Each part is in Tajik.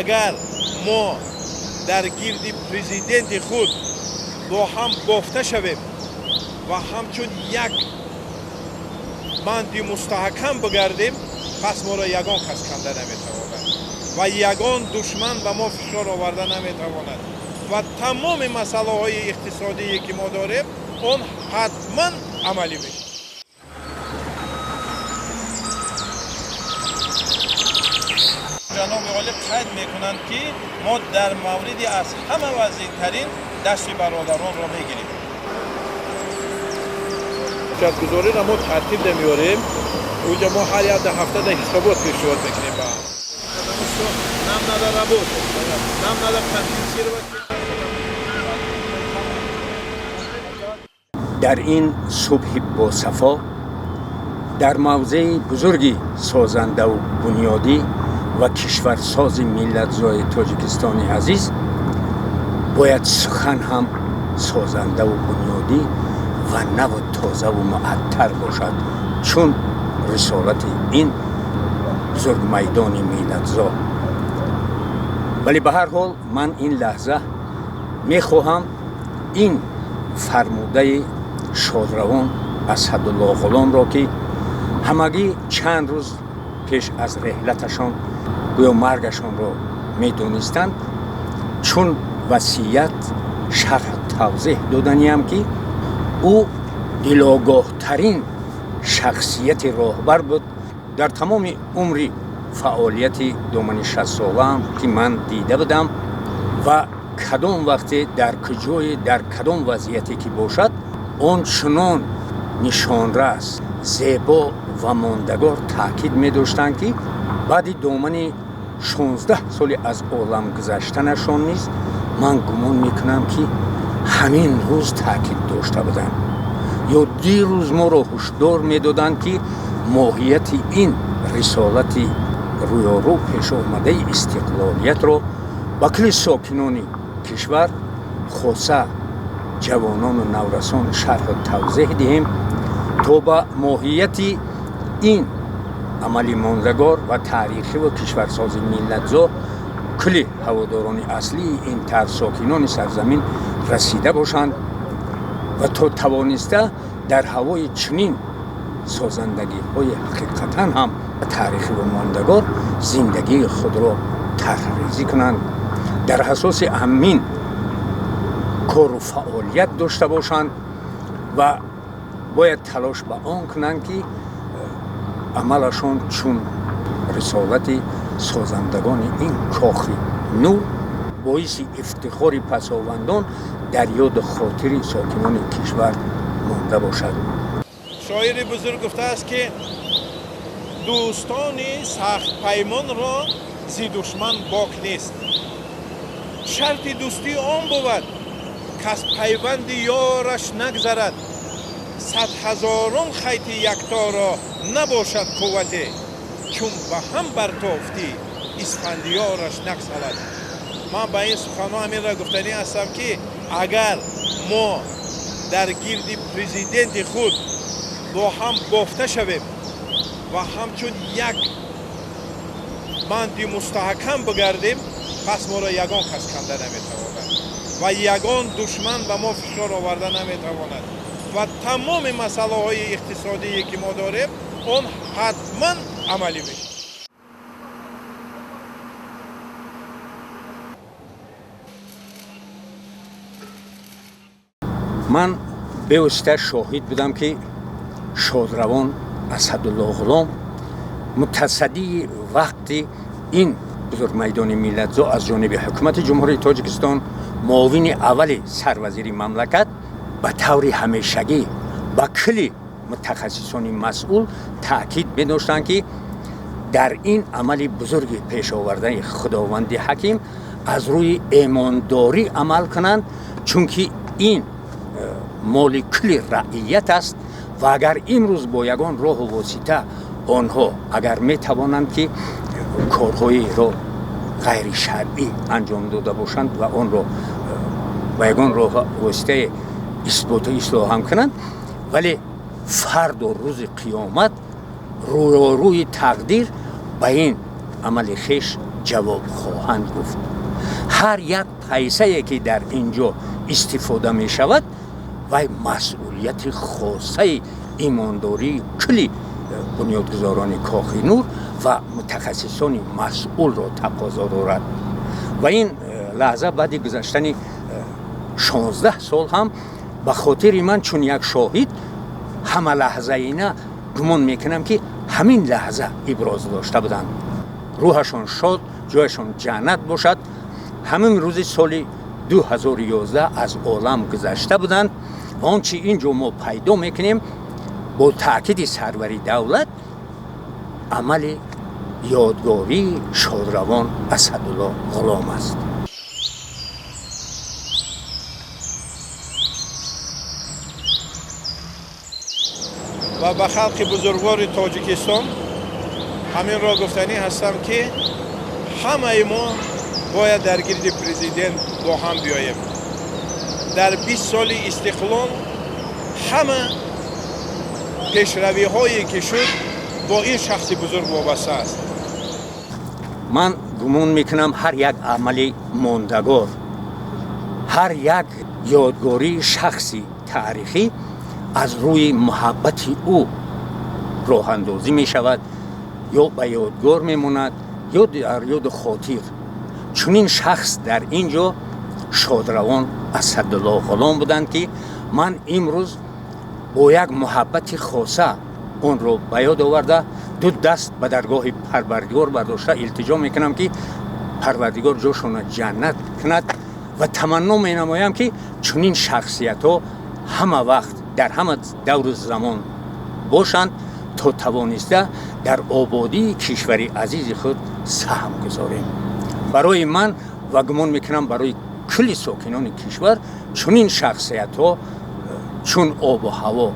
اگر ما در گرد پرزیدنت خود با هم بافته شویم و همچون یک بند مستحکم بگردیم، پس ما را یگان کس کنده نمیتواند و یگان دشمن به ما فشار آورده نمیتواند و تمام مسئله های اقتصادی که ما داریم اون حتما عملی میشه. جناب عالی قید میکنند که ما در موردی از همه وضعیترین دست برادران را میگیریم. شرطگزاری را ما ترتیب نمیاریم. اونجا ما هر یک هفته در حسابات پیشنهاد میکنیم. نام نداره بود. نام نداره در این صبح با صفا در موضع بزرگی سازنده و بنیادی و کشورساز ملت‌زای تاجیکستان عزیز باید سخن هم سازنده و بنیادی و نو تازه و معطر باشد، چون رسالت این بزرگ میدان ملت‌زا. ولی به هر حال من این لحظه میخواهم این فرموده شادروان اسدالله غلام را که همگی چند روز پیش از رحلتشان گویا مرگشان را میدونستند، چون وصیت شرح توضیح دادنیم که او دلاگاه ترین شخصیت راهبر بود در تمام عمری فعالیت دامن 60 ساله هم که من دیده بودم و کدام وقتی در کجای در کدام وضعیتی که باشد آن چنان نشانرس زیبا و ماندگار تاکید می داشتند که بعد دامن 16 سال از عالم گذشتنشان نیز من گمان میکنم که همین روز تاکید داشته بودند یا دیروز ما را هشدار میدادند که ماهیت این رسالت رویارو پیش آمده استقلالیت را با کل ساکنان کشور خاصه جوانان و نورسان شرح و توضیح دهیم تا با ماهیت این عملی ماندگار و تاریخی و کشورساز ملت‌زا کل هواداران اصلی این طرح ساکنان سرزمین رسیده باشند و تا توانسته در هوای چنین سازندگی های حقیقتا هم تاریخی و ماندگار زندگی خود را طرح‌ریزی کنند، در اساس همین کار و فعالیت داشته باشند و باید تلاش به آن کنند که عملشان چون رسالت سازندگان این کاخ نو باعث افتخار پساوندان در یاد خاطر ساکنان کشور مانده باشد. شاعر بزرگ گفته است که دوستان سخت پیمان را زی دشمن باک نیست. شرط دوستی آن بود کس پیوند یارش نگذرد، 100,000 خیط یکتا را نباشد قوته، چون به هم برتافتی اسفندیارش نگسلد. من به این سخنان همین را گفتنی هستم که اگر ما در گرد پرزیدنت خود با هم بافته شویم و همچون یک بند مستحکم بگردیم، پس ما را یگان کس کنده نمیتواند و یگان دشمن به ما فشار آورده نمیتواند و تمام مسئله های اقتصادی که ما داریم اون حتما عملی میشه. من به واسطه شاهد بودم که شادروان اسدالله غلام متصدی وقتی این بزرگ میدان ملت‌زا از جانب حکومت جمهوری تاجیکستان معاون اول سروزیر مملکت به طور همیشگی با کل متخصصان مسئول تاکید می‌داشتند که در این عمل بزرگ پیش آورده خداوند حکیم از روی ایمانداری عمل کنند، چون که این مال کل رعیت است و اگر امروز با یگان راه و واسطه آنها اگر می توانند که کارهای را غیر شرعی انجام داده باشند و آن را با یگان راه و واسطه اثبات و اصلاح هم کنند، ولی فرد و روز قیامت روی تقدیر به این عمل خیش ҷавоб хоҳанд гуфт. ҳар як пайсае ки дар инҷо истифода мешавад, вай масъулияти хосаи имондории кӯли бунёдгузорони Коғи Нур ва мутахассисони масъулро тақозо дорад. ва ин лаҳза баъди гузаштани 16 сол ҳам ба хотири ман чун як шоҳид ҳама лаҳзаина гумон мекунам ки ҳамин лаҳза иброз дошта буданд. рӯҳашон шод, ҷояшон ҷаннат бошад. ҳамин рӯзи соли 2011 аз олам гузашта буданд ва он чи инҷо мо пайдо мекунем бо таъкиди сарвари давлат амали ёдгории шодравон Асадулло Ғулом аст. ва ба халқи бузургвори Тоҷикистон ҳаминро гуфтанӣ ҳастам ки ҳамаи мо бояд дар гирди президент бо ҳам биёем. дар 20 соли истиқлол ҳама пешравиҳое ки шуд бо ин шахси бузург вобаста аст. ман гумон мекунам ҳар як амали мондагор, ҳар як ёдгории шахси таърихӣ аз рӯи муҳаббати ӯ роҳандозӣ мешавад ё ба ёдгор мемонад ё дар ёду хотир. чунин шахс дар ин ҷо шодравон Асадулло Ғулом буданд ки ман имрӯз бо як муҳаббати хоса онро ба ёд оварда ду даст ба даргоҳи Парвардигор бардошта илтиҷо мекунам ки Парвардигор ҷошона ҷаннат кунад ва таманно менамоям ки чунин шахсиятҳо ҳама вақт дар ҳама давру замон бошанд то тавониста дар ободии кишвари азизи худ саҳм гузорем. барои ман ва гумон мекунам барои кӯли сокинони кишвар чунин шахсиятҳо чун обу ҳаво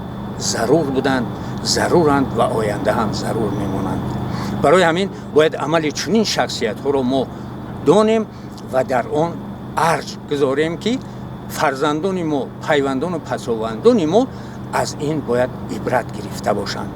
зарур буданд, заруранд ва оянда ҳам зарур мемонанд. барои ҳамин бояд амали чунин шахсиятҳоро мо донем ва дар он арҷ гузорем ки фарзандони мо, пайвандону пасовандони мо аз ин бояд ибрат гирифта бошанд.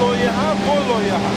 لایحه با لایحه